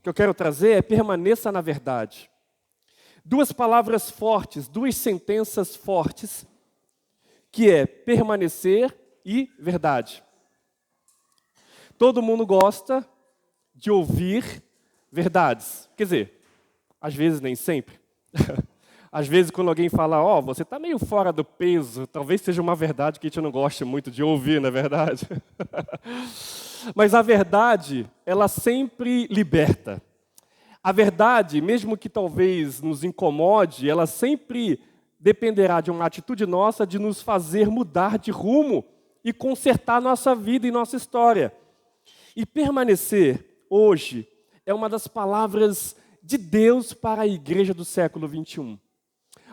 que eu quero trazer é permaneça na verdade. Duas palavras fortes, duas sentenças fortes, que é permanecer e verdade. Todo mundo gosta de ouvir verdades. Quer dizer, às vezes nem sempre. Às vezes quando alguém fala, você está meio fora do peso, talvez seja uma verdade que a gente não gosta muito de ouvir, não é verdade? Mas a verdade, ela sempre liberta. A verdade, mesmo que talvez nos incomode, ela sempre dependerá de uma atitude nossa de nos fazer mudar de rumo e consertar nossa vida e nossa história. E permanecer, hoje, é uma das palavras de Deus para a igreja do século 21.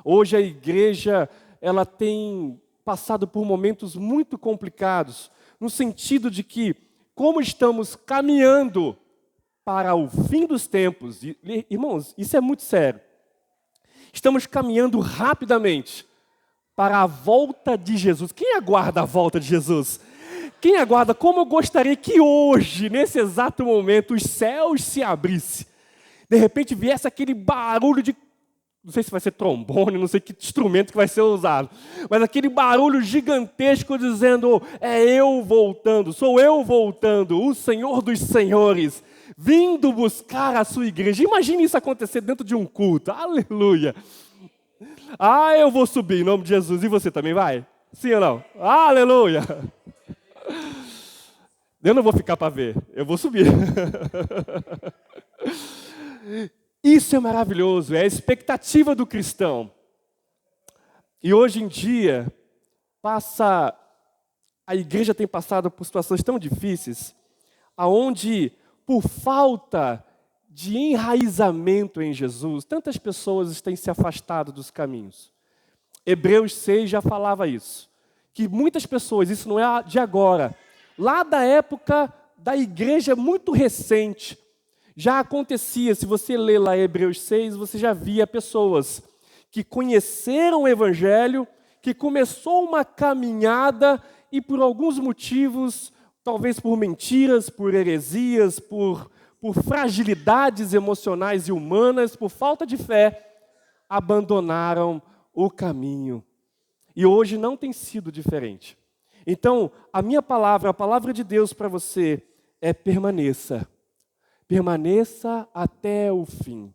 Hoje a igreja, ela tem passado por momentos muito complicados, no sentido de que, como estamos caminhando para o fim dos tempos, irmãos, isso é muito sério. Estamos caminhando rapidamente para a volta de Jesus. Quem aguarda a volta de Jesus? Quem aguarda? Como eu gostaria que hoje, nesse exato momento, os céus se abrissem. De repente viesse aquele barulho de... Não sei se vai ser trombone, não sei que instrumento que vai ser usado. Mas aquele barulho gigantesco dizendo, é eu voltando, sou eu voltando, o Senhor dos Senhores, vindo buscar a sua igreja. Imagine isso acontecer dentro de um culto. Aleluia. Eu vou subir em nome de Jesus. E você também vai? Sim ou não? Aleluia. Eu não vou ficar para ver, eu vou subir. Isso é maravilhoso, é a expectativa do cristão. E hoje em dia, a igreja tem passado por situações tão difíceis, aonde, por falta de enraizamento em Jesus, tantas pessoas têm se afastado dos caminhos. Hebreus 6 já falava isso, que muitas pessoas, isso não é de agora, lá da época da igreja muito recente, já acontecia, se você ler lá Hebreus 6, você já via pessoas que conheceram o Evangelho, que começou uma caminhada e por alguns motivos, talvez por mentiras, por heresias, por fragilidades emocionais e humanas, por falta de fé, abandonaram o caminho. E hoje não tem sido diferente. Então, a minha palavra, a palavra de Deus para você é permaneça. Permaneça até o fim.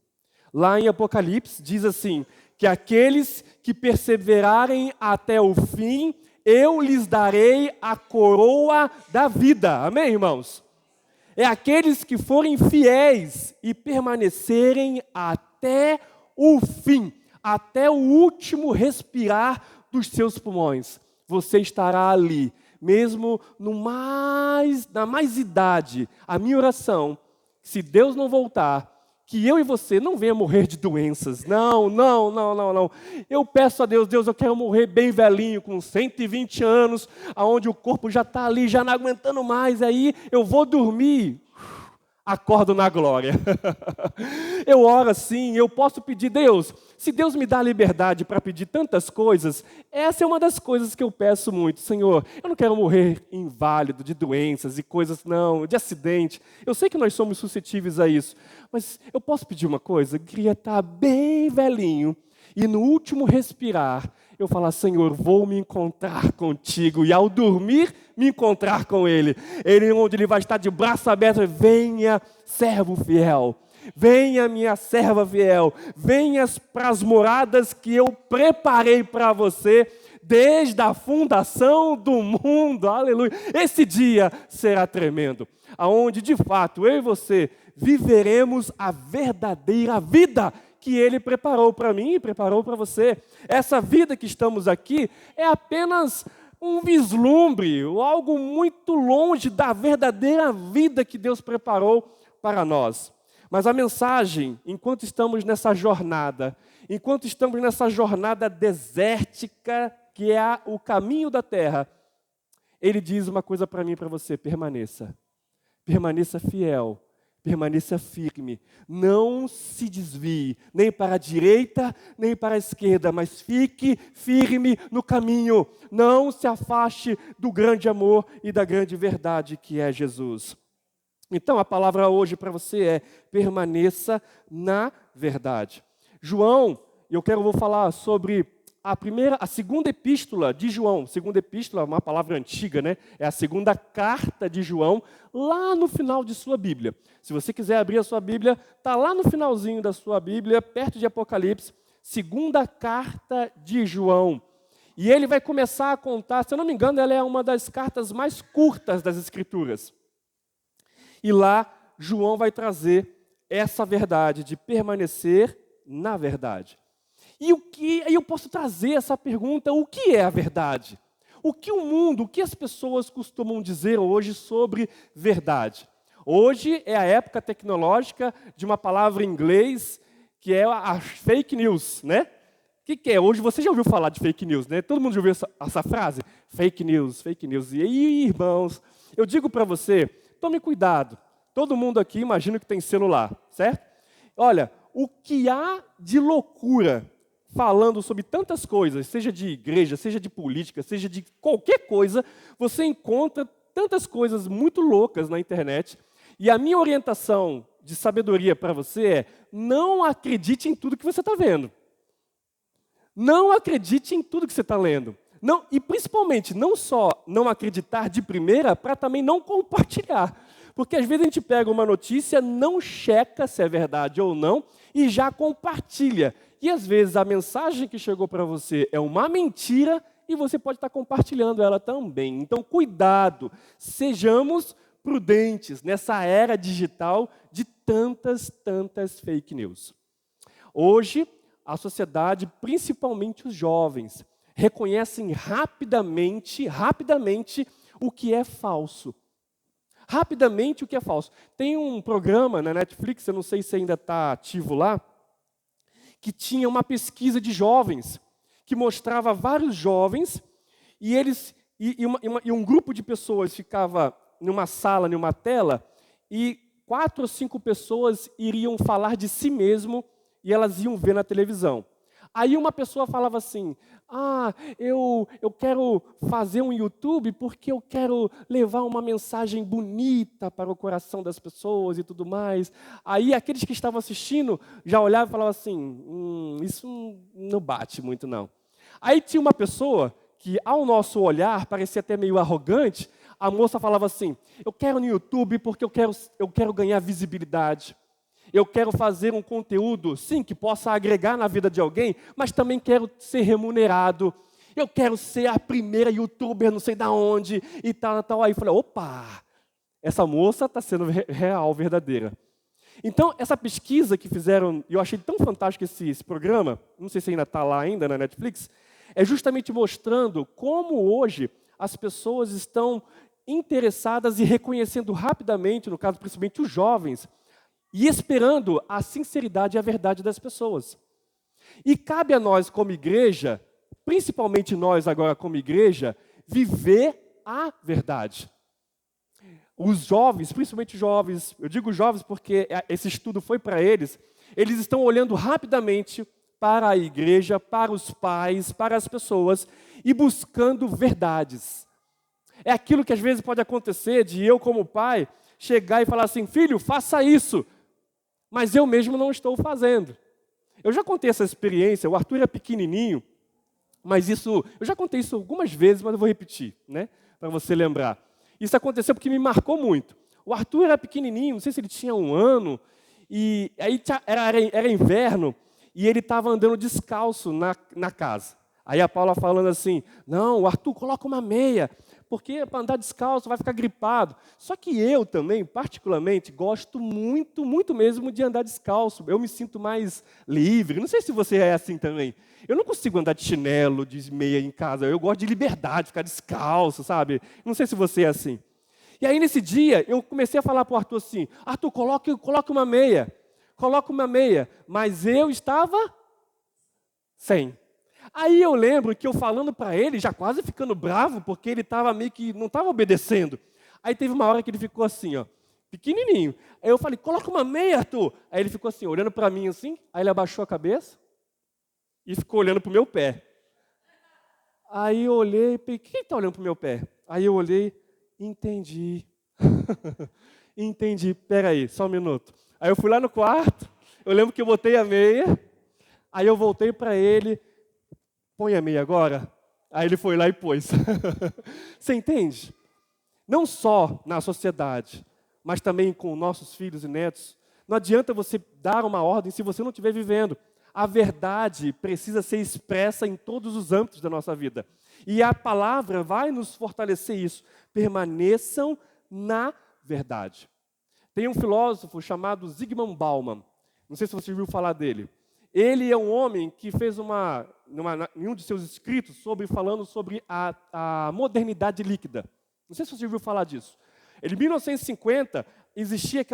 Lá em Apocalipse diz assim, que aqueles que perseverarem até o fim, eu lhes darei a coroa da vida. Amém, irmãos? É aqueles que forem fiéis e permanecerem até o fim, até o último respirar dos seus pulmões. Você estará ali, mesmo na mais idade. A minha oração, se Deus não voltar, que eu e você não venha morrer de doenças. Não. Eu peço a Deus, eu quero morrer bem velhinho, com 120 anos, onde o corpo já está ali, já não aguentando mais, aí eu vou dormir, acordo na glória. Eu oro assim, eu posso pedir, Deus, se Deus me dá liberdade para pedir tantas coisas, essa é uma das coisas que eu peço muito. Senhor, eu não quero morrer inválido, de doenças e coisas, não, de acidente. Eu sei que nós somos suscetíveis a isso, mas eu posso pedir uma coisa? Eu queria estar bem velhinho e no último respirar, eu falar, Senhor, vou me encontrar contigo. E ao dormir, me encontrar com Ele. Onde Ele vai estar de braço aberto. Venha, servo fiel. Venha, minha serva fiel. Venha para as moradas que eu preparei para você desde a fundação do mundo. Aleluia. Esse dia será tremendo. Aonde, de fato, eu e você viveremos a verdadeira vida que Ele preparou para mim e preparou para você. Essa vida que estamos aqui é apenas um vislumbre, algo muito longe da verdadeira vida que Deus preparou para nós. Mas a mensagem, enquanto estamos nessa jornada desértica, que é o caminho da terra, Ele diz uma coisa para mim e para você: permaneça fiel. Permaneça firme, não se desvie, nem para a direita, nem para a esquerda, mas fique firme no caminho. Não se afaste do grande amor e da grande verdade que é Jesus. Então, a palavra hoje para você é: permaneça na verdade. João, vou falar sobre a segunda epístola de João. Segunda epístola é uma palavra antiga, né? É a segunda carta de João, lá no final de sua Bíblia. Se você quiser abrir a sua Bíblia, está lá no finalzinho da sua Bíblia, perto de Apocalipse, segunda carta de João. E ele vai começar a contar, se eu não me engano, ela é uma das cartas mais curtas das Escrituras. E lá, João vai trazer essa verdade de permanecer na verdade. Aí eu posso trazer essa pergunta: o que é a verdade? O que o mundo, o que as pessoas costumam dizer hoje sobre verdade? Hoje é a época tecnológica de uma palavra em inglês que é a fake news, né? O que é? Hoje você já ouviu falar de fake news, né? Todo mundo já ouviu essa frase? Fake news, fake news. E aí, irmãos, eu digo para você, tome cuidado. Todo mundo aqui imagina que tem celular, certo? Olha, o que há de loucura falando sobre tantas coisas, seja de igreja, seja de política, seja de qualquer coisa, você encontra tantas coisas muito loucas na internet. E a minha orientação de sabedoria para você é: não acredite em tudo que você está vendo. Não acredite em tudo que você está lendo. Não, e principalmente, não só não acreditar de primeira, para também não compartilhar. Porque às vezes a gente pega uma notícia, não checa se é verdade ou não, e já compartilha. E às vezes a mensagem que chegou para você é uma mentira, e você pode estar compartilhando ela também. Então, cuidado, sejamos prudentes nessa era digital de tantas fake news. Hoje, a sociedade, principalmente os jovens, reconhecem rapidamente o que é falso. Rapidamente o que é falso. Tem um programa na Netflix, eu não sei se ainda está ativo lá, que tinha uma pesquisa de jovens, que mostrava vários jovens, e um grupo de pessoas ficava numa sala, numa tela, e 4 ou 5 pessoas iriam falar de si mesmo, e elas iam ver na televisão. Aí uma pessoa falava assim: eu quero fazer um YouTube porque eu quero levar uma mensagem bonita para o coração das pessoas e tudo mais. Aí aqueles que estavam assistindo já olhavam e falavam assim: isso não bate muito não. Aí tinha uma pessoa que, ao nosso olhar, parecia até meio arrogante. A moça falava assim: eu quero no YouTube porque eu quero ganhar visibilidade. Eu quero fazer um conteúdo, sim, que possa agregar na vida de alguém, mas também quero ser remunerado. Eu quero ser a primeira youtuber, não sei da onde, e tal. Aí eu falei: opa, essa moça está sendo real, verdadeira. Então, essa pesquisa que fizeram, e eu achei tão fantástico esse programa, não sei se ainda está lá ainda na Netflix, é justamente mostrando como hoje as pessoas estão interessadas e reconhecendo rapidamente, no caso principalmente os jovens, e esperando a sinceridade e a verdade das pessoas. E cabe a nós como igreja, principalmente nós agora como igreja, viver a verdade. Os jovens, principalmente jovens, eu digo jovens porque esse estudo foi para eles estão olhando rapidamente para a igreja, para os pais, para as pessoas e buscando verdades. É aquilo que às vezes pode acontecer de eu como pai chegar e falar assim: filho, faça isso. Mas eu mesmo não estou fazendo. Eu já contei essa experiência, o Arthur é pequenininho, mas eu já contei isso algumas vezes, mas eu vou repetir, né, para você lembrar. Isso aconteceu porque me marcou muito. O Arthur era pequenininho, não sei se ele tinha 1 ano, e aí era inverno, e ele estava andando descalço na casa. Aí a Paula falando assim: não, Arthur, coloca uma meia, porque para andar descalço vai ficar gripado. Só que eu também, particularmente, gosto muito mesmo de andar descalço. Eu me sinto mais livre. Não sei se você é assim também. Eu não consigo andar de chinelo, de meia em casa. Eu gosto de liberdade, ficar descalço, sabe? Não sei se você é assim. E aí, nesse dia, eu comecei a falar para o Arthur assim: Arthur, coloque uma meia. Coloca uma meia. Mas eu estava sem. Aí eu lembro que eu falando para ele, já quase ficando bravo, porque ele estava meio que não estava obedecendo. Aí teve uma hora que ele ficou assim, ó, pequenininho. Aí eu falei: coloca uma meia, Arthur. Aí ele ficou assim, olhando para mim assim. Aí ele abaixou a cabeça e ficou olhando para o meu pé. Aí eu olhei e falei: quem está olhando para o meu pé? Aí eu olhei e entendi. e entendi, peraí, só um minuto. Aí eu fui lá no quarto, eu lembro que eu botei a meia, aí eu voltei para ele, põe a meia agora. Aí ele foi lá e pôs. Você entende? Não só na sociedade, mas também com nossos filhos e netos. Não adianta você dar uma ordem se você não estiver vivendo. A verdade precisa ser expressa em todos os âmbitos da nossa vida. E a palavra vai nos fortalecer isso. Permaneçam na verdade. Tem um filósofo chamado Zygmunt Bauman. Não sei se você ouviu falar dele. Ele é um homem que fez em um de seus escritos falando sobre a modernidade líquida. Não sei se você ouviu falar disso. Em 1950, existia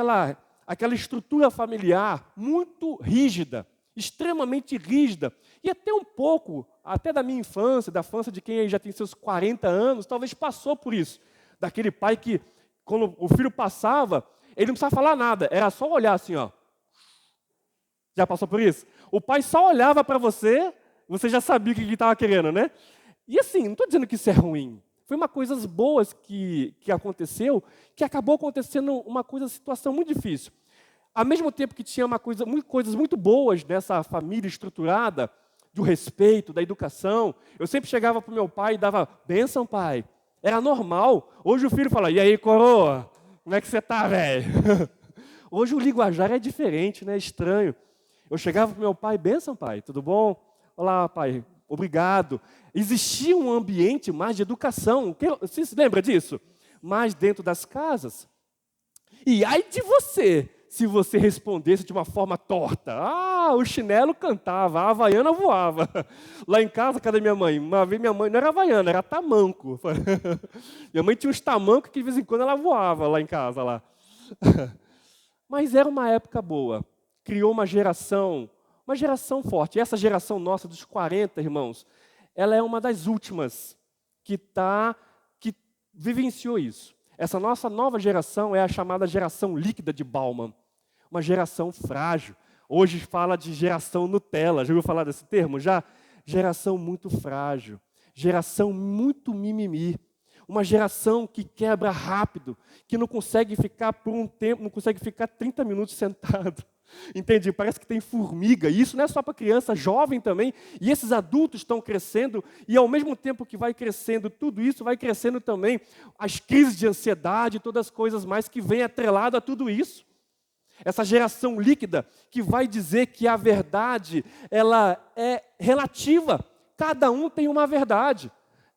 aquela estrutura familiar muito rígida, extremamente rígida, e até um pouco, até da minha infância, da infância de quem já tem seus 40 anos, talvez passou por isso. Daquele pai que, quando o filho passava, ele não precisava falar nada, era só olhar assim, ó. Já passou por isso? O pai só olhava para você já sabia o que ele estava querendo, né? E assim, não estou dizendo que isso é ruim. Foi uma coisa boas que aconteceu, que acabou acontecendo uma situação muito difícil. Ao mesmo tempo que tinha coisas muito boas nessa família estruturada, do respeito, da educação, eu sempre chegava para o meu pai e dava, bênção, pai. Era normal. Hoje o filho fala, e aí, coroa? Como é que você tá, velho? Hoje o linguajar é diferente, né? É estranho. Eu chegava para o meu pai, bênção, pai, tudo bom? Olá, pai, obrigado. Existia um ambiente mais de educação. Você se lembra disso? Mais dentro das casas. E ai de você, se você respondesse de uma forma torta. Ah, o chinelo cantava, a havaiana voava. Lá em casa, cadê minha mãe? Uma vez minha mãe não era havaiana, era tamanco. Minha mãe tinha uns tamancos que de vez em quando ela voava lá em casa. Lá. Mas era uma época boa. Criou uma geração forte. E essa geração nossa dos 40, irmãos, ela é uma das últimas que vivenciou isso. Essa nossa nova geração é a chamada geração líquida de Bauman. Uma geração frágil. Hoje fala de geração Nutella. Já ouviu falar desse termo? Já? Geração muito frágil. Geração muito mimimi. Uma geração que quebra rápido, que não consegue ficar por um tempo, não consegue ficar 30 minutos sentado. Entende? Parece que tem formiga. E isso não é só para criança, jovem também. E esses adultos estão crescendo. E ao mesmo tempo que vai crescendo tudo isso, vai crescendo também as crises de ansiedade, todas as coisas mais que vêm atrelado a tudo isso. Essa geração líquida que vai dizer que a verdade, ela é relativa. Cada um tem uma verdade.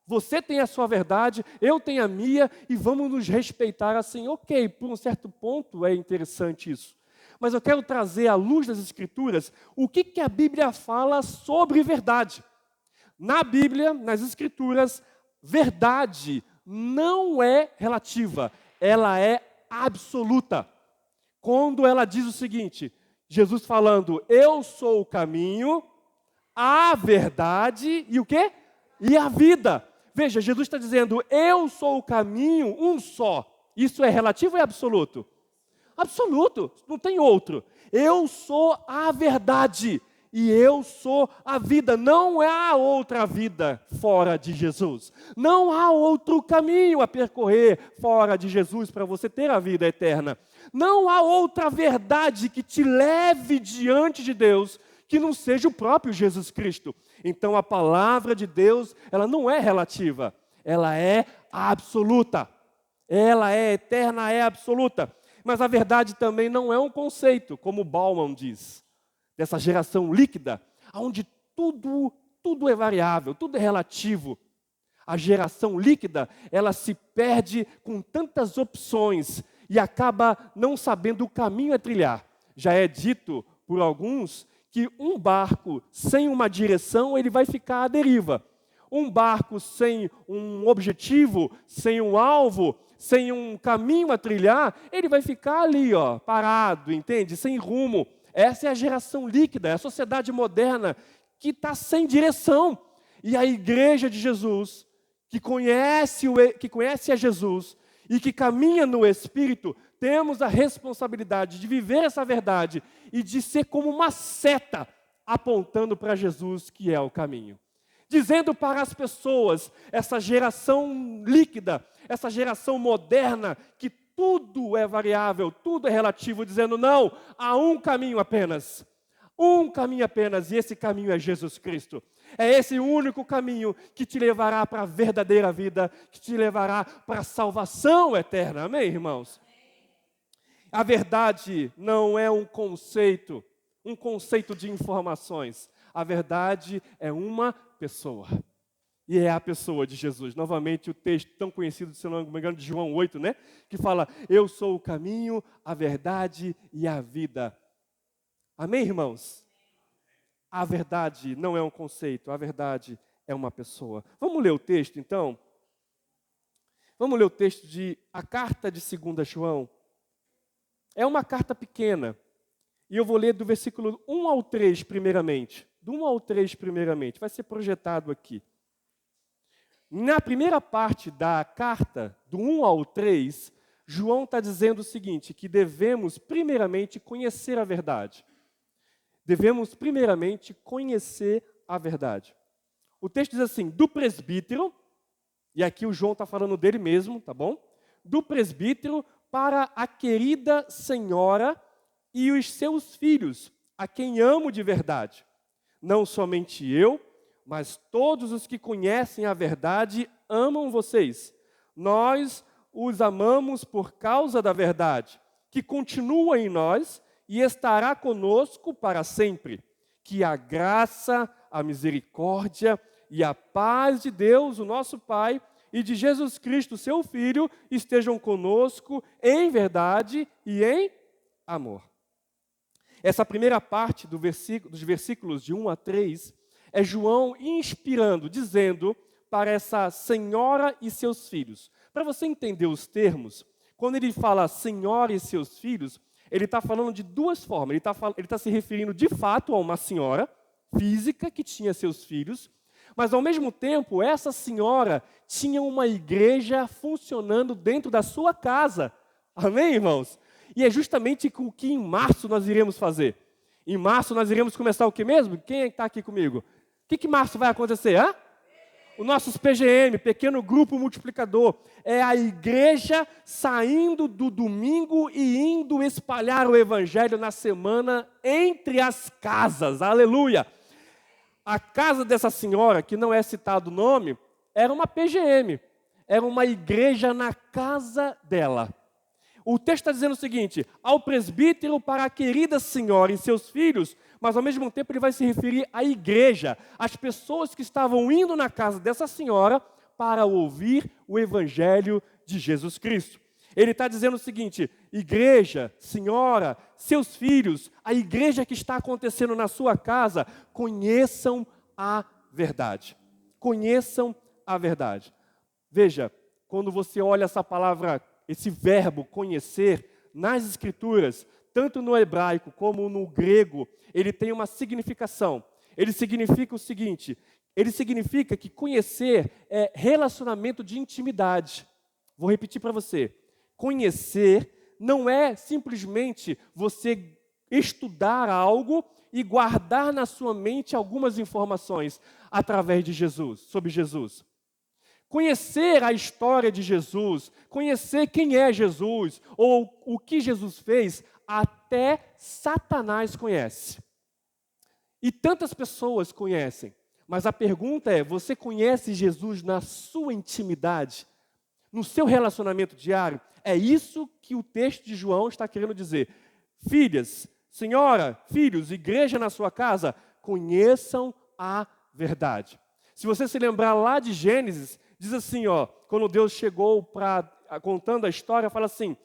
Você tem a sua verdade, eu tenho a minha, e vamos nos respeitar assim. Ok, por um certo ponto é interessante isso. Mas eu quero trazer à luz das Escrituras o que a Bíblia fala sobre verdade. Na Bíblia, nas Escrituras, verdade não é relativa, ela é absoluta. Quando ela diz o seguinte, Jesus falando, eu sou o caminho, a verdade e o quê? E a vida. Veja, Jesus está dizendo, eu sou o caminho, um só. Isso é relativo ou é absoluto? Absoluto, não tem outro. Eu sou a verdade e eu sou a vida. Não há outra vida fora de Jesus. Não há outro caminho a percorrer fora de Jesus para você ter a vida eterna. Não há outra verdade que te leve diante de Deus que não seja o próprio Jesus Cristo. Então a palavra de Deus, ela não é relativa, ela é absoluta. Ela é eterna, é absoluta. Mas a verdade também não é um conceito, como Bauman diz, dessa geração líquida, onde tudo é variável, tudo é relativo. A geração líquida, ela se perde com tantas opções e acaba não sabendo o caminho a trilhar. Já é dito por alguns que um barco sem uma direção, ele vai ficar à deriva. Um barco sem um objetivo, sem um alvo, sem um caminho a trilhar, ele vai ficar ali, ó, parado, entende? Sem rumo. Essa é a geração líquida, é a sociedade moderna que está sem direção. E a igreja de Jesus, que conhece a Jesus e que caminha no Espírito, temos a responsabilidade de viver essa verdade e de ser como uma seta apontando para Jesus, que é o caminho. Dizendo para as pessoas, essa geração líquida, essa geração moderna, que tudo é variável, tudo é relativo, dizendo não, há um caminho apenas. Um caminho apenas, e esse caminho é Jesus Cristo. É esse único caminho que te levará para a verdadeira vida, que te levará para a salvação eterna. Amém, irmãos? A verdade não é um conceito de informações. A verdade é uma pessoa. E é a pessoa de Jesus. Novamente, o texto tão conhecido, se não me engano, de João 8, né? Que fala, eu sou o caminho, a verdade e a vida. Amém, irmãos? A verdade não é um conceito, a verdade é uma pessoa. Vamos ler o texto, então? Vamos ler o texto de a carta de 2 João. É uma carta pequena. E eu vou ler do versículo 1 ao 3, primeiramente. Do 1 ao 3, primeiramente. Vai ser projetado aqui. Na primeira parte da carta, do 1 ao 3, João está dizendo o seguinte, que devemos primeiramente conhecer a verdade. Devemos primeiramente conhecer a verdade. O texto diz assim, do presbítero, e aqui o João está falando dele mesmo, tá bom? Do presbítero para a querida senhora e os seus filhos, a quem amo de verdade. Não somente eu, mas todos os que conhecem a verdade amam vocês. Nós os amamos por causa da verdade, que continua em nós e estará conosco para sempre. Que a graça, a misericórdia e a paz de Deus, o nosso Pai, e de Jesus Cristo, seu Filho, estejam conosco em verdade e em amor. Essa primeira parte dos versículos de 1 a 3 é João inspirando, dizendo para essa senhora e seus filhos. Para você entender os termos, quando ele fala senhora e seus filhos, ele está falando de duas formas. Ele está se referindo de fato a uma senhora física que tinha seus filhos, mas ao mesmo tempo essa senhora tinha uma igreja funcionando dentro da sua casa. Amém, irmãos? E é justamente o que em março nós iremos fazer. Em março nós iremos começar o que mesmo? Quem está aqui comigo? O que março vai acontecer? Hã? O nosso PGM, Pequeno Grupo Multiplicador, é a igreja saindo do domingo e indo espalhar o evangelho na semana entre as casas. Aleluia! A casa dessa senhora, que não é citado o nome, era uma PGM, era uma igreja na casa dela. O texto está dizendo o seguinte, ao presbítero para a querida senhora e seus filhos, mas ao mesmo tempo ele vai se referir à igreja, às pessoas que estavam indo na casa dessa senhora para ouvir o evangelho de Jesus Cristo. Ele está dizendo o seguinte, igreja, senhora, seus filhos, a igreja que está acontecendo na sua casa, conheçam a verdade. Conheçam a verdade. Veja, quando você olha essa palavra, esse verbo conhecer, nas Escrituras, tanto no hebraico como no grego, ele tem uma significação. Ele significa o seguinte, ele significa que conhecer é relacionamento de intimidade. Vou repetir para você. Conhecer não é simplesmente você estudar algo e guardar na sua mente algumas informações através de Jesus, sobre Jesus. Conhecer a história de Jesus, conhecer quem é Jesus, ou o que Jesus fez, até Satanás conhece. E tantas pessoas conhecem. Mas a pergunta é, você conhece Jesus na sua intimidade? No seu relacionamento diário? É isso que o texto de João está querendo dizer. Filhas, senhora, filhos, igreja na sua casa, conheçam a verdade. Se você se lembrar lá de Gênesis, diz assim, ó, quando Deus chegou contando a história, fala assim,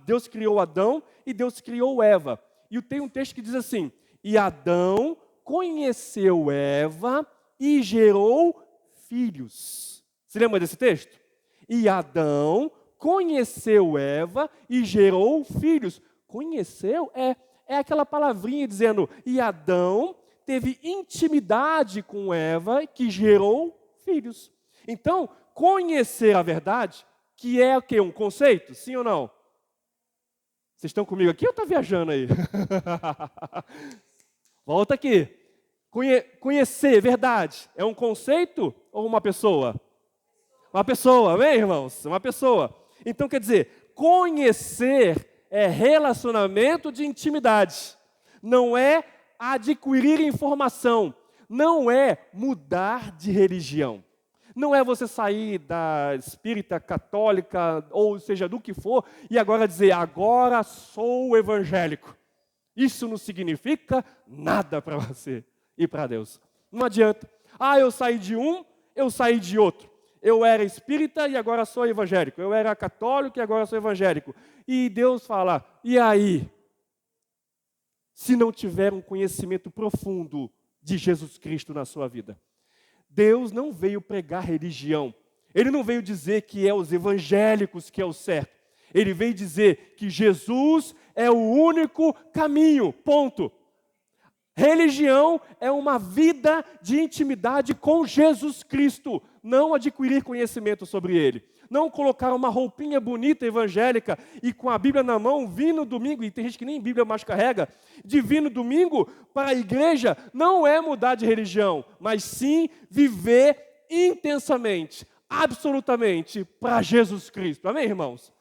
Deus criou Adão e Deus criou Eva. E tem um texto que diz assim, e Adão conheceu Eva e gerou filhos. Se lembra desse texto? E Adão conheceu Eva e gerou filhos. Conheceu? É aquela palavrinha dizendo, e Adão teve intimidade com Eva que gerou filhos. Então, conhecer a verdade, que é o quê? Um conceito? Sim ou não? Vocês estão comigo aqui ou está viajando aí? Volta aqui. Conhecer verdade é um conceito ou uma pessoa? Uma pessoa, amém, irmãos? Uma pessoa. Então, quer dizer, conhecer é relacionamento de intimidade. Não é adquirir informação. Não é mudar de religião. Não é você sair da espírita, católica, ou seja, do que for, e agora dizer, agora sou evangélico. Isso não significa nada para você e para Deus. Não adianta. Eu saí de um, eu saí de outro. Eu era espírita e agora sou evangélico. Eu era católico e agora sou evangélico. E Deus fala, e aí? Se não tiver um conhecimento profundo de Jesus Cristo na sua vida. Deus não veio pregar religião. Ele não veio dizer que é os evangélicos que é o certo. Ele veio dizer que Jesus é o único caminho, ponto. Religião é uma vida de intimidade com Jesus Cristo, não adquirir conhecimento sobre Ele. Não colocar uma roupinha bonita evangélica e com a Bíblia na mão, vir no domingo, e tem gente que nem Bíblia mais carrega, de vir no domingo para a igreja, não é mudar de religião, mas sim viver intensamente, absolutamente, para Jesus Cristo. Amém, irmãos?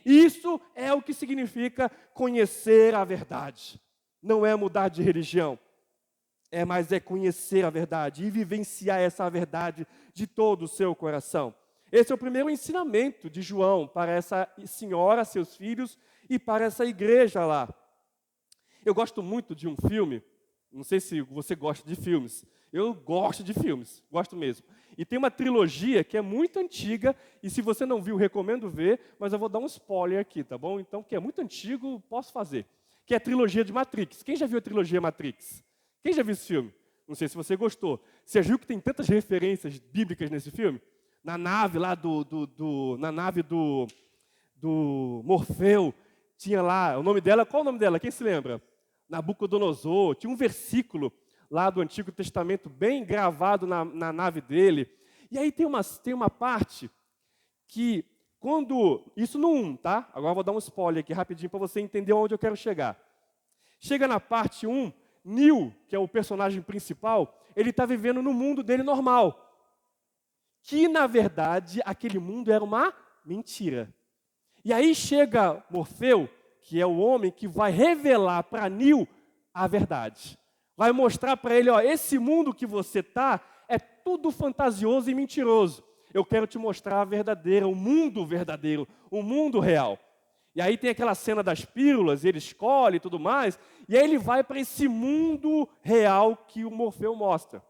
Isso é o que significa conhecer a verdade. Não é mudar de religião, mas é conhecer a verdade e vivenciar essa verdade de todo o seu coração. Esse é o primeiro ensinamento de João para essa senhora, seus filhos e para essa igreja lá. Eu gosto muito de um filme, não sei se você gosta de filmes, eu gosto de filmes, gosto mesmo. E tem uma trilogia que é muito antiga, e se você não viu, recomendo ver, mas eu vou dar um spoiler aqui, tá bom? Então, que é muito antigo, posso fazer. Que é a trilogia de Matrix. Quem já viu a trilogia Matrix? Quem já viu esse filme? Não sei se você gostou. Você viu que tem tantas referências bíblicas nesse filme? Na nave lá na nave do Morfeu, tinha lá, o nome dela, qual o nome dela? Quem se lembra? Nabucodonosor, tinha um versículo lá do Antigo Testamento bem gravado na nave dele. E aí tem uma parte que, isso no 1, tá? Agora eu vou dar um spoiler aqui rapidinho para você entender onde eu quero chegar. Chega na parte 1, Neo, que é o personagem principal, ele está vivendo no mundo dele normal. Que, na verdade, aquele mundo era uma mentira. E aí chega Morfeu, que é o homem que vai revelar para Neo a verdade. Vai mostrar para ele, esse mundo que você está é tudo fantasioso e mentiroso. Eu quero te mostrar a verdadeira, o mundo verdadeiro, o mundo real. E aí tem aquela cena das pílulas, ele escolhe e tudo mais, e aí ele vai para esse mundo real que o Morfeu mostra.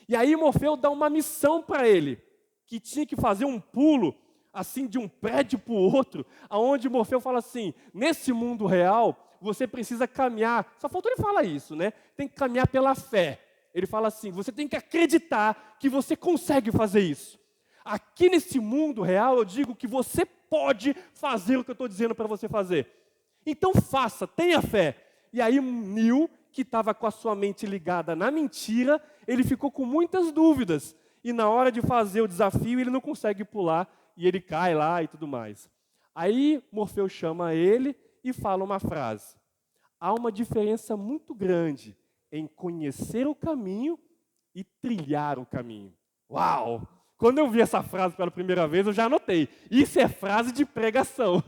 E aí Morfeu dá uma missão para ele, que tinha que fazer um pulo, assim, de um prédio para o outro, aonde Morfeu fala assim, nesse mundo real, você precisa caminhar, só faltou ele falar isso, né? Tem que caminhar pela fé. Ele fala assim, você tem que acreditar que você consegue fazer isso. Aqui nesse mundo real, eu digo que você pode fazer o que eu estou dizendo para você fazer. Então faça, tenha fé. E aí Neo, que estava com a sua mente ligada na mentira, ele ficou com muitas dúvidas. E na hora de fazer o desafio, ele não consegue pular e ele cai lá e tudo mais. Aí Morfeu chama ele e fala uma frase. Há uma diferença muito grande em conhecer o caminho e trilhar o caminho. Uau! Quando eu vi essa frase pela primeira vez, eu já anotei. Isso é frase de pregação.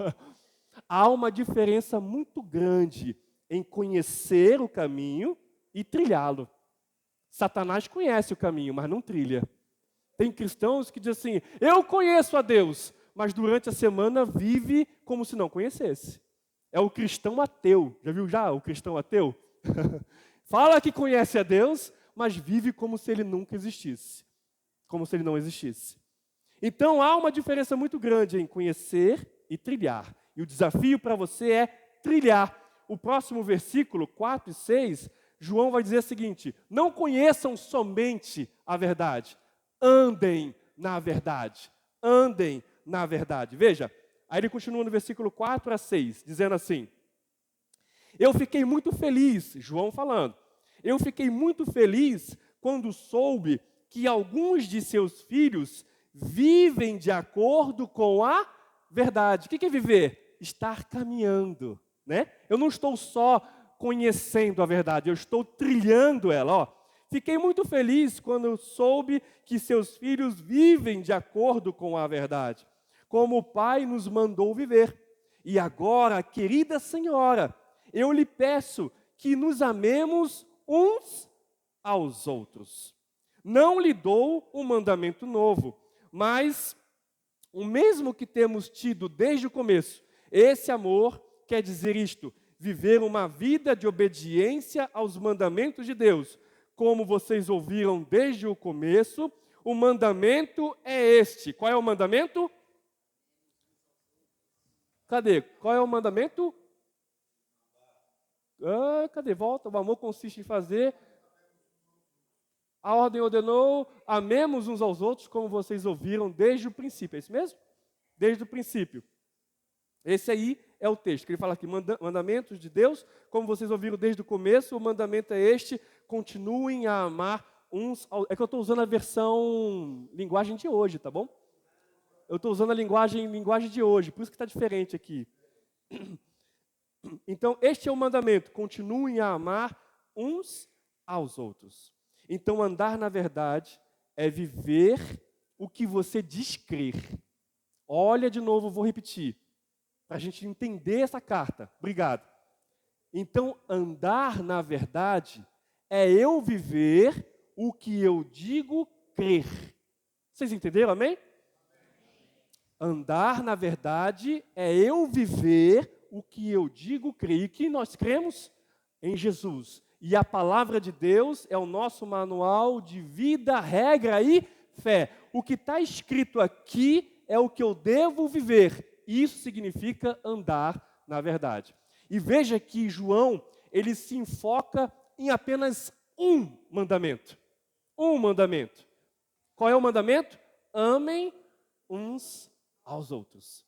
Há uma diferença muito grande em conhecer o caminho e trilhá-lo. Satanás conhece o caminho, mas não trilha. Tem cristãos que dizem assim, eu conheço a Deus, mas durante a semana vive como se não conhecesse. É o cristão ateu. Já viu o cristão ateu? Fala que conhece a Deus, mas vive como se ele nunca existisse. Como se ele não existisse. Então há uma diferença muito grande em conhecer e trilhar. E o desafio para você é trilhar. O próximo versículo, 4 e 6, João vai dizer o seguinte, não conheçam somente a verdade, andem na verdade. Andem na verdade. Veja, aí ele continua no versículo 4 a 6, dizendo assim, eu fiquei muito feliz, João falando, eu fiquei muito feliz quando soube que alguns de seus filhos vivem de acordo com a verdade. O que é viver? Estar caminhando, né? Eu não estou só conhecendo a verdade, eu estou trilhando ela, Fiquei muito feliz quando eu soube que seus filhos vivem de acordo com a verdade, como o Pai nos mandou viver. E agora, querida senhora, eu lhe peço que nos amemos uns aos outros. Não lhe dou um mandamento novo, mas o mesmo que temos tido desde o começo. Esse amor quer dizer isto: viver uma vida de obediência aos mandamentos de Deus. Como vocês ouviram desde o começo, o mandamento é este. Qual é o mandamento? Cadê? Qual é o mandamento? Cadê? Volta. O amor consiste em fazer. A ordem ordenou, amemos uns aos outros, como vocês ouviram desde o princípio. É isso mesmo? Desde o princípio. Esse aí é o texto, que ele fala aqui, mandamentos de Deus, como vocês ouviram desde o começo, o mandamento é este: continuem a amar uns aos... É que eu estou usando a versão linguagem de hoje, tá bom? Eu estou usando a linguagem de hoje, por isso que está diferente aqui. Então, este é o mandamento: continuem a amar uns aos outros. Então, andar na verdade é viver o que você diz crer. Olha de novo, vou repetir, para a gente entender essa carta. Obrigado. Então, andar na verdade é eu viver o que eu digo crer. Vocês entenderam, amém? Andar na verdade é eu viver o que eu digo crer. E que nós cremos em Jesus. E a palavra de Deus é o nosso manual de vida, regra e fé. O que está escrito aqui é o que eu devo viver. Isso significa andar na verdade. E veja que João, ele se enfoca em apenas um mandamento. Um mandamento. Qual é o mandamento? Amem uns aos outros.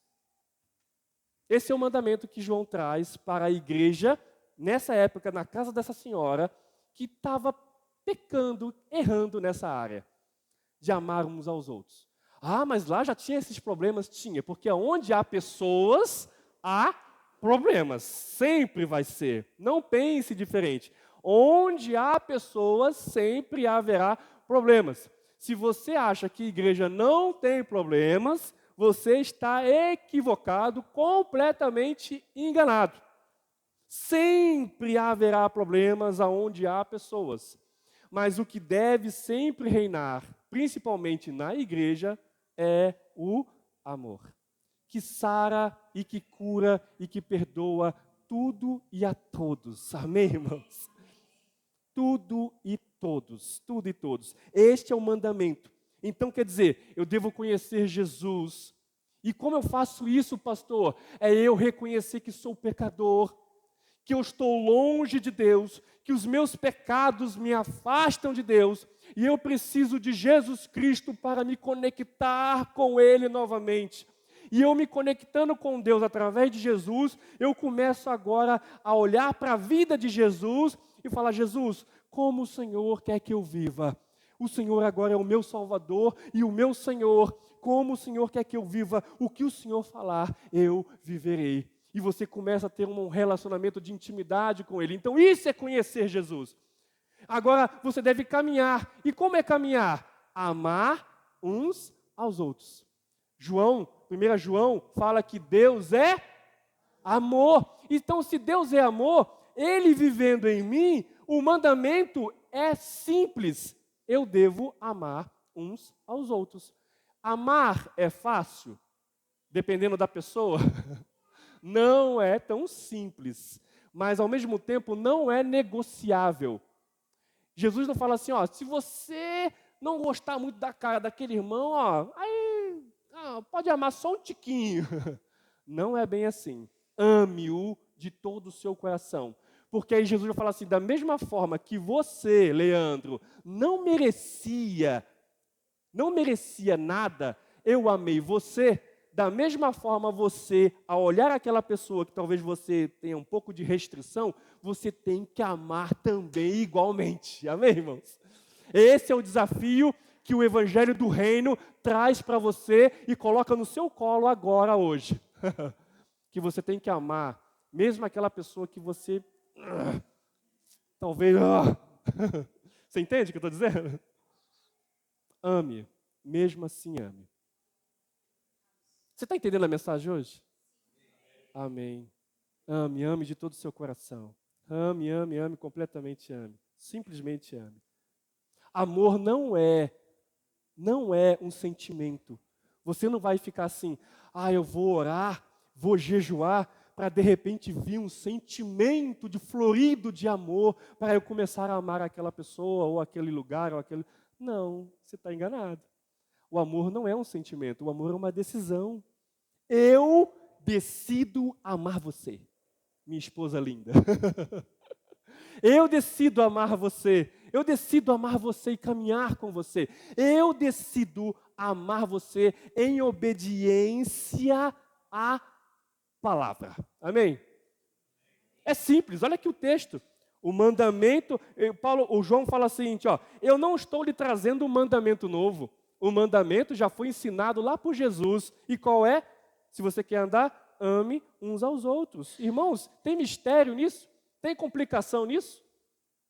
Esse é o mandamento que João traz para a igreja, nessa época, na casa dessa senhora, que estava pecando, errando nessa área, de amar uns aos outros. Ah, mas lá já tinha esses problemas? Tinha, porque onde há pessoas, há problemas. Sempre vai ser. Não pense diferente. Onde há pessoas, sempre haverá problemas. Se você acha que a igreja não tem problemas, você está equivocado, completamente enganado. Sempre haverá problemas aonde há pessoas. Mas o que deve sempre reinar, principalmente na igreja, é o amor. Que sara e que cura e que perdoa tudo e a todos. Amém, irmãos? Tudo e todos, tudo e todos. Este é o mandamento. Então, quer dizer, eu devo conhecer Jesus. E como eu faço isso, pastor? É eu reconhecer que sou pecador, que eu estou longe de Deus, que os meus pecados me afastam de Deus, e eu preciso de Jesus Cristo para me conectar com Ele novamente. E eu me conectando com Deus através de Jesus, eu começo agora a olhar para a vida de Jesus e falar: Jesus, como o Senhor quer que eu viva? O Senhor agora é o meu Salvador e o meu Senhor. Como o Senhor quer que eu viva? O que o Senhor falar, eu viverei. E você começa a ter um relacionamento de intimidade com Ele. Então isso é conhecer Jesus. Agora você deve caminhar. E como é caminhar? Amar uns aos outros. 1 João fala que Deus é amor. Então, se Deus é amor, Ele vivendo em mim, o mandamento é simples. Eu devo amar uns aos outros. Amar é fácil? Dependendo da pessoa? Não é tão simples. Mas, ao mesmo tempo, não é negociável. Jesus não fala assim, ó, se você não gostar muito da cara daquele irmão, ó, aí pode amar só um tiquinho. Não é bem assim. Ame-o de todo o seu coração. Porque aí Jesus vai falar assim, da mesma forma que você, Leandro, não merecia nada, eu amei você, da mesma forma você, ao olhar aquela pessoa que talvez você tenha um pouco de restrição, você tem que amar também igualmente. Amém, irmãos? Esse é o desafio que o Evangelho do Reino traz para você e coloca no seu colo agora, hoje. Que você tem que amar, mesmo aquela pessoa que você... talvez... Você entende o que eu estou dizendo? Ame, mesmo assim ame. Você está entendendo a mensagem hoje? Amém. Ame, ame de todo o seu coração. Ame, ame, ame, completamente ame. Simplesmente ame. Amor não é um sentimento. Você não vai ficar assim, eu vou orar, vou jejuar, para de repente vir um sentimento de florido de amor, para eu começar a amar aquela pessoa, ou aquele lugar, ou aquele... Não, você está enganado. O amor não é um sentimento, o amor é uma decisão. Eu decido amar você, minha esposa linda. Eu decido amar você. Eu decido amar você e caminhar com você. Eu decido amar você em obediência à palavra. Amém? É simples, olha aqui o texto. O mandamento, o João fala o seguinte, eu não estou lhe trazendo um mandamento novo. O mandamento já foi ensinado lá por Jesus. E qual é? Se você quer andar, ame uns aos outros. Irmãos, tem mistério nisso? Tem complicação nisso?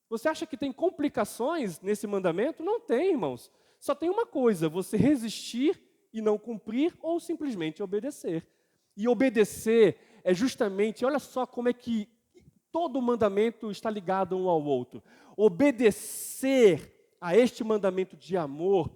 Você acha que tem complicações nesse mandamento? Não tem, irmãos. Só tem uma coisa, você resistir e não cumprir ou simplesmente obedecer. E obedecer é justamente, olha só como é que todo mandamento está ligado um ao outro. Obedecer a este mandamento de amor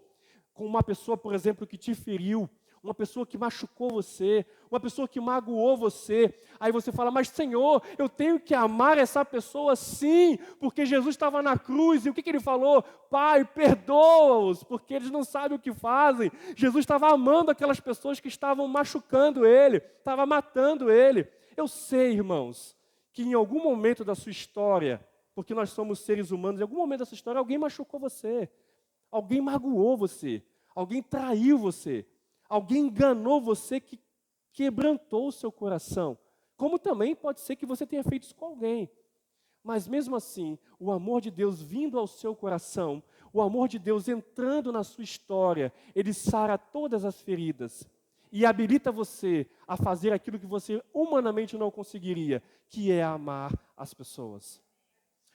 com uma pessoa, por exemplo, que te feriu, uma pessoa que machucou você, uma pessoa que magoou você. Aí você fala, mas Senhor, eu tenho que amar essa pessoa sim, porque Jesus estava na cruz, e o que ele falou? Pai, perdoa-os, porque eles não sabem o que fazem. Jesus estava amando aquelas pessoas que estavam machucando ele, estava matando ele. Eu sei, irmãos, que em algum momento da sua história, porque nós somos seres humanos, em algum momento da sua história alguém machucou você, alguém magoou você, alguém traiu você, alguém enganou você que quebrantou o seu coração. Como também pode ser que você tenha feito isso com alguém. Mas mesmo assim, o amor de Deus vindo ao seu coração, o amor de Deus entrando na sua história, ele sara todas as feridas e habilita você a fazer aquilo que você humanamente não conseguiria, que é amar as pessoas.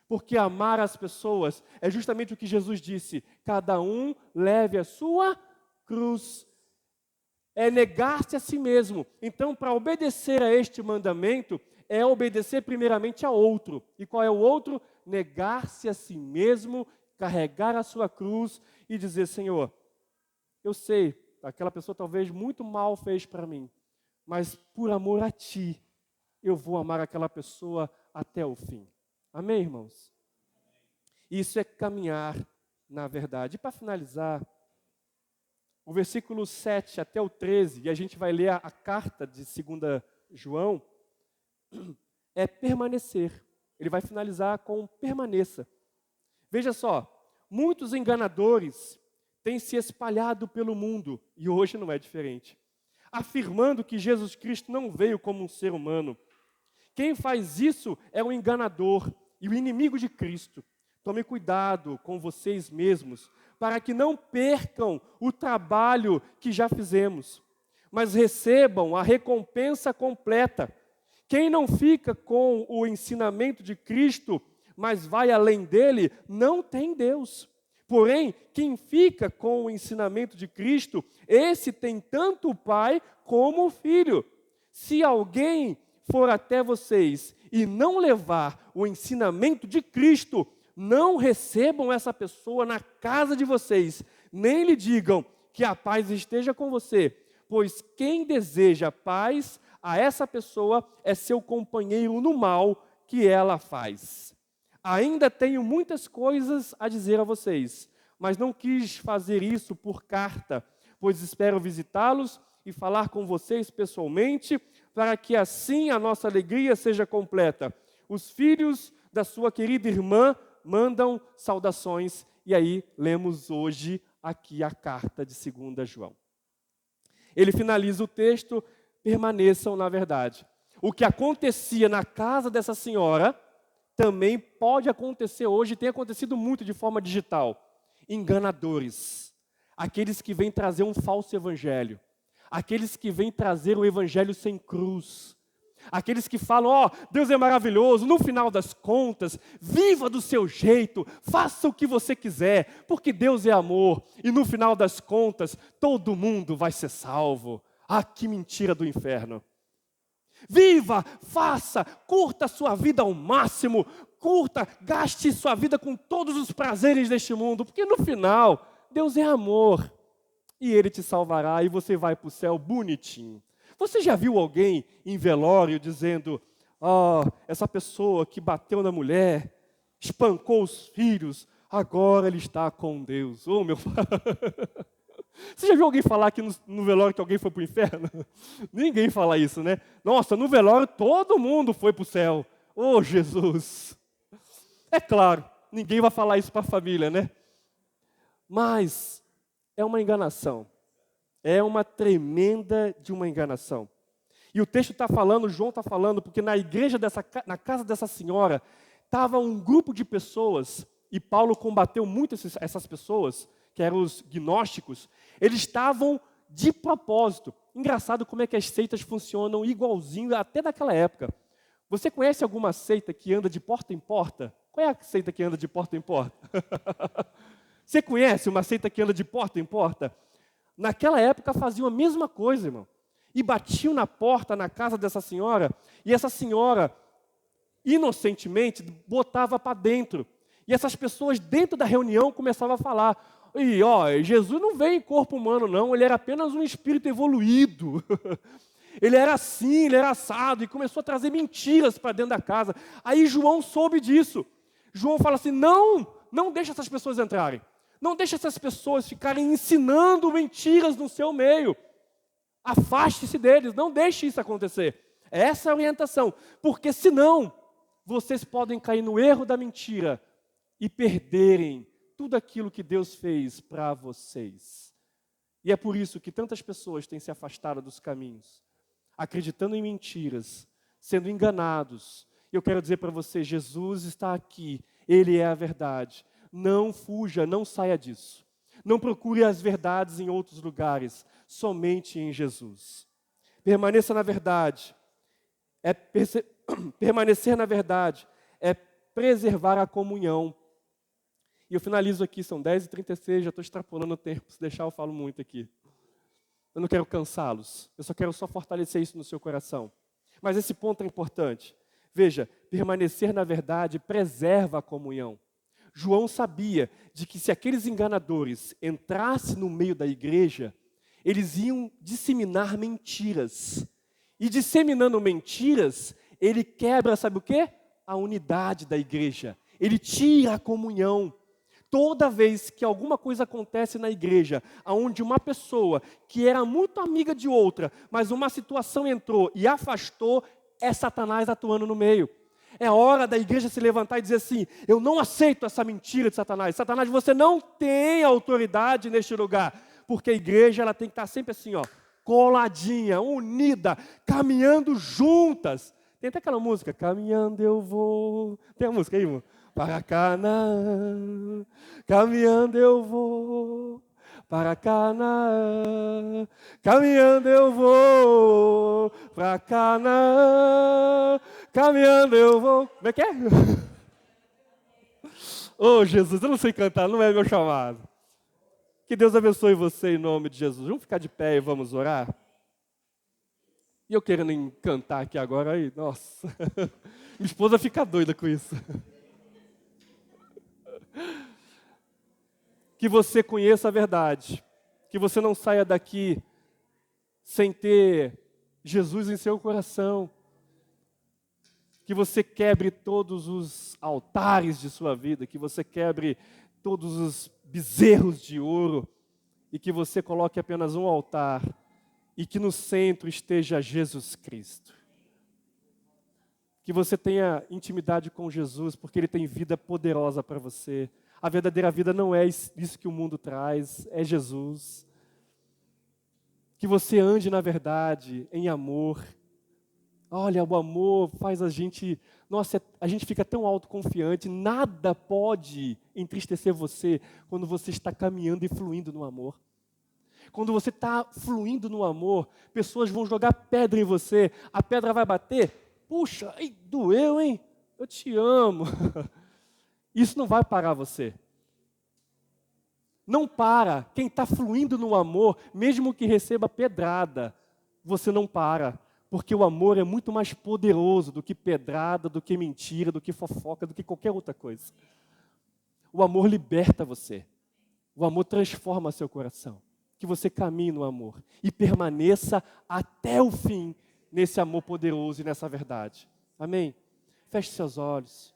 Porque amar as pessoas é justamente o que Jesus disse, cada um leve a sua cruz. É negar-se a si mesmo. Então, para obedecer a este mandamento, é obedecer primeiramente a outro. E qual é o outro? Negar-se a si mesmo, carregar a sua cruz e dizer, Senhor, eu sei, aquela pessoa talvez muito mal fez para mim, mas por amor a Ti, eu vou amar aquela pessoa até o fim. Amém, irmãos? Isso é caminhar na verdade. E para finalizar, o versículo 7 até o 13, e a gente vai ler a carta de 2 João, é permanecer. Ele vai finalizar com permaneça. Veja só, muitos enganadores têm se espalhado pelo mundo, e hoje não é diferente, afirmando que Jesus Cristo não veio como um ser humano. Quem faz isso é o enganador e o inimigo de Cristo. Tome cuidado com vocês mesmos, para que não percam o trabalho que já fizemos, mas recebam a recompensa completa. Quem não fica com o ensinamento de Cristo, mas vai além dele, não tem Deus. Porém, quem fica com o ensinamento de Cristo, esse tem tanto o Pai como o Filho. Se alguém for até vocês e não levar o ensinamento de Cristo, não recebam essa pessoa na casa de vocês, nem lhe digam que a paz esteja com você, pois quem deseja paz a essa pessoa é seu companheiro no mal que ela faz. Ainda tenho muitas coisas a dizer a vocês, mas não quis fazer isso por carta, pois espero visitá-los e falar com vocês pessoalmente, para que assim a nossa alegria seja completa. Os filhos da sua querida irmã mandam saudações, e aí lemos hoje aqui a carta de 2 João. Ele finaliza o texto, permaneçam na verdade. O que acontecia na casa dessa senhora, também pode acontecer hoje, tem acontecido muito de forma digital. Enganadores, aqueles que vêm trazer um falso evangelho, aqueles que vêm trazer o evangelho sem cruz, aqueles que falam, Deus é maravilhoso, no final das contas, viva do seu jeito, faça o que você quiser, porque Deus é amor, e no final das contas, todo mundo vai ser salvo. Que mentira do inferno. Viva, faça, curta a sua vida ao máximo, curta, gaste sua vida com todos os prazeres deste mundo, porque no final, Deus é amor, e Ele te salvará, e você vai para o céu bonitinho. Você já viu alguém em velório dizendo, essa pessoa que bateu na mulher, espancou os filhos, agora ele está com Deus. Oh, meu pai. Você já viu alguém falar aqui no velório que alguém foi para o inferno? Ninguém fala isso, né? Nossa, no velório todo mundo foi para o céu. Oh, Jesus! É claro, ninguém vai falar isso para a família, né? Mas é uma enganação. É uma tremenda de uma enganação. E o texto está falando, João está falando, porque na igreja, na casa dessa senhora, estava um grupo de pessoas, e Paulo combateu muito essas pessoas, que eram os gnósticos. Eles estavam de propósito. Engraçado como é que as seitas funcionam igualzinho até daquela época. Você conhece alguma seita que anda de porta em porta? Qual é a seita que anda de porta em porta? Você conhece uma seita que anda de porta em porta? Naquela época faziam a mesma coisa, irmão. E batiam na porta, na casa dessa senhora, e essa senhora, inocentemente, botava para dentro. E essas pessoas, dentro da reunião, começavam a falar, Jesus não veio em corpo humano, não, ele era apenas um espírito evoluído. Ele era assim, ele era assado, e começou a trazer mentiras para dentro da casa. Aí João soube disso. João fala assim, não deixa essas pessoas entrarem. Não deixa essas pessoas ficarem ensinando mentiras no seu meio. Afaste-se deles, não deixe isso acontecer. Essa é a orientação, porque senão vocês podem cair no erro da mentira e perderem tudo aquilo que Deus fez para vocês. E é por isso que tantas pessoas têm se afastado dos caminhos, acreditando em mentiras, sendo enganados. E eu quero dizer para você, Jesus está aqui, Ele é a verdade. Não fuja, não saia disso. Não procure as verdades em outros lugares, somente em Jesus. Permaneça na verdade. Permanecer na verdade é preservar a comunhão. E eu finalizo aqui, são 10h36, já estou extrapolando o tempo, se deixar eu falo muito aqui. Eu não quero cansá-los, eu só quero fortalecer isso no seu coração. Mas esse ponto é importante. Veja, permanecer na verdade preserva a comunhão. João sabia de que se aqueles enganadores entrassem no meio da igreja, eles iam disseminar mentiras. E disseminando mentiras, ele quebra, sabe o quê? A unidade da igreja. Ele tira a comunhão. Toda vez que alguma coisa acontece na igreja, onde uma pessoa que era muito amiga de outra, mas uma situação entrou e afastou, é Satanás atuando no meio. É hora da igreja se levantar e dizer assim, eu não aceito essa mentira de Satanás. Satanás, você não tem autoridade neste lugar. Porque a igreja ela tem que estar sempre assim, coladinha, unida, caminhando juntas. Tem até aquela música, caminhando eu vou. Tem a música aí, irmão? Para Canaã, caminhando eu vou. Para Canaã, caminhando eu vou. Para Canaã, caminhando eu vou. Como é que é? Oh, Jesus, eu não sei cantar, não é meu chamado. Que Deus abençoe você em nome de Jesus. Vamos ficar de pé e vamos orar? E eu querendo cantar aqui agora, aí, nossa. Minha esposa fica doida com isso. Que você conheça a verdade. Que você não saia daqui sem ter Jesus em seu coração. Que você quebre todos os altares de sua vida. Que você quebre todos os bezerros de ouro. E que você coloque apenas um altar. E que no centro esteja Jesus Cristo. Que você tenha intimidade com Jesus, porque Ele tem vida poderosa para você. A verdadeira vida não é isso que o mundo traz, é Jesus. Que você ande na verdade, em amor. Olha, o amor faz a gente fica tão autoconfiante, nada pode entristecer você quando você está caminhando e fluindo no amor. Quando você está fluindo no amor, pessoas vão jogar pedra em você, a pedra vai bater, puxa, doeu, hein? Eu te amo. Isso não vai parar você. Não para. Quem está fluindo no amor, mesmo que receba pedrada, você não para. Porque o amor é muito mais poderoso do que pedrada, do que mentira, do que fofoca, do que qualquer outra coisa. O amor liberta você. O amor transforma seu coração. Que você caminhe no amor e permaneça até o fim nesse amor poderoso e nessa verdade. Amém? Feche seus olhos.